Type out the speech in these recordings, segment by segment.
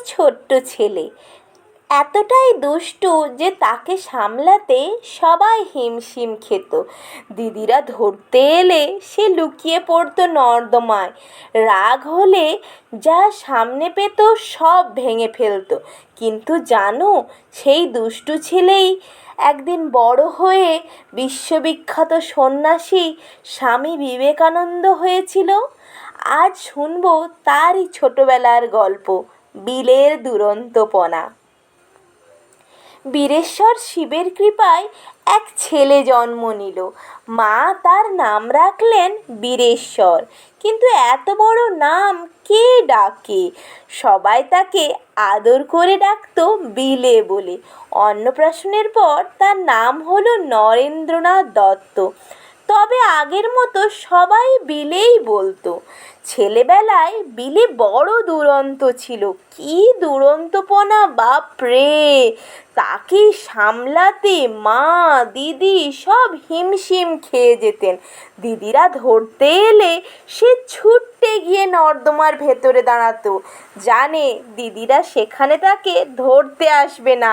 ছোট্ট ছেলে, এতটাই দুষ্টু যে তাকে সামলাতে সবাই হিমশিম খেত। দিদিরা ধরতে এলে সে লুকিয়ে পড়তো নর্দমায়। রাগ হলে যা সামনে পেত সব ভেঙে ফেলতো। কিন্তু জানো, সেই দুষ্টু ছেলেই একদিন বড় হয়ে বিশ্ববিখ্যাত সন্ন্যাসী স্বামী বিবেকানন্দ হয়েছিল। আজ শুনবো তারই ছোটবেলার গল্প, বিলের দুরন্তপনা। বীরেশ্বর শিবের কৃপায় এক ছেলে জন্ম নিল। মা তার নাম রাখলেন বীরেশ্বর। কিন্তু এত বড় নাম কে ডাকে? সবাই তাকে আদর করে ডাকতো বিলে বলে। অন্নপ্রাশনের পর তার নাম হলো নরেন্দ্রনাথ দত্ত। তবে আগের মতো সবাই বিলেই বলতো। ছেলেবেলায় বিলে বড় দুরন্ত ছিল। কি দুরন্তপনা, বাপরে! তাকে সামলাতে মা, দিদি সব হিমশিম খেয়ে যেতেন। দিদিরা ধরতে এলে সে ছুট্টে গিয়ে নর্দমার ভেতরে দাঁড়াতো। জানে দিদিরা সেখানে তাকে ধরতে আসবে না,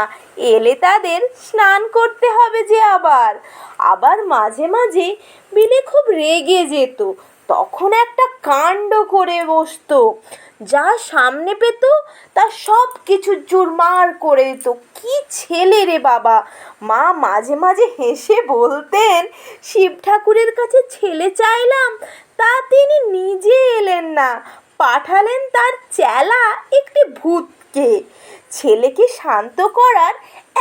এলে তাদের স্নান করতে হবে যে। আবার মাঝে মাঝে বিলে খুব রেগে যেত। তখন একটা কাণ্ড করে বসতো। যা সামনে পেত তা সব কিছু চুরমার করে দিত। কি ছেলে রে বাবা! মা মাঝে মাঝে হেসে বলতেন, শিব ঠাকুরের কাছে ছেলে চাইলাম, তা তিনি নিজে এলেন না, পাঠালেন তার চেলা একটি ভূতকে। ছেলেকে শান্ত করার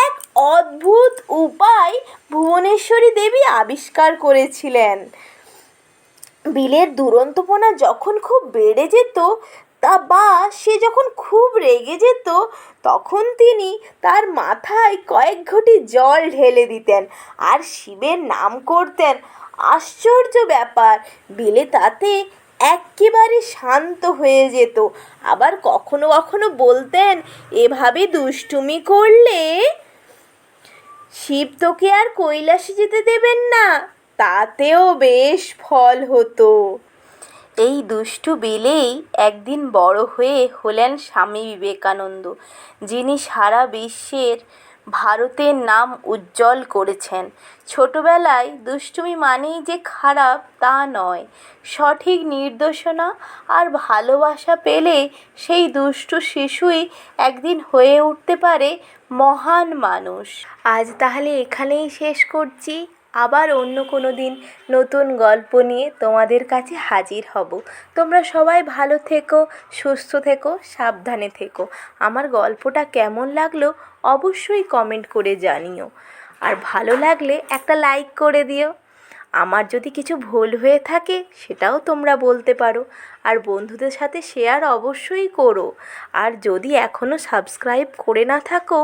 এক অদ্ভুত উপায় ভুবনেশ্বরী দেবী আবিষ্কার করেছিলেন। বিলের দুরন্তপনা যখন খুব বেড়ে যেত সে যখন খুব রেগে যেত, তখন তিনি তার মাথায় কয়েক ঘটি জল ঢেলে দিতেন আর শিবের নাম করতেন। আশ্চর্য ব্যাপার, বিলে তাতে একেবারে শান্ত হয়ে যেত। আবার কখনো কখনো বলতেন, এভাবে দুষ্টুমি করলে শিব তোকে আর কৈলাসে যেতে দেবেন না, তাতেও বেশ ফল হতো। এই দুষ্টু বিলেই একদিন বড় হয়ে হলেন স্বামী বিবেকানন্দ, যিনি সারা বিশ্বের ভারতের নাম উজ্জ্বল করেছেন। ছোটবেলায় দুষ্টুমি মানেই যে খারাপ তা নয়। সঠিক নির্দেশনা আর ভালোবাসা পেলে সেই দুষ্টু শিশুই একদিন হয়ে উঠতে পারে মহান মানুষ। আজ তাহলে এখানেই শেষ করছি। আবার অন্য কোনো দিন নতুন গল্প নিয়ে তোমাদের কাছে হাজির হব। তোমরা সবাই ভালো থেকো, সুস্থ থেকো, সাবধানে থেকো। আমার গল্পটা কেমন লাগলো অবশ্যই কমেন্ট করে জানিও। আর ভালো লাগলে একটা লাইক করে দিও। আমার যদি কিছু ভুল হয়ে থাকে সেটাও তোমরা বলতে পারো। আর বন্ধুদের সাথে শেয়ার অবশ্যই করো। আর যদি এখনও সাবস্ক্রাইব করে না থাকো,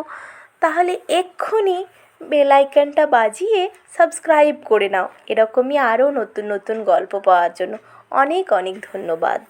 তাহলে এক্ষুনি বেল আইকনটা বাজিয়ে সাবস্ক্রাইব করে নাও। এরকমই আরও নতুন নতুন গল্প পাওয়ার জন্য অনেক অনেক ধন্যবাদ।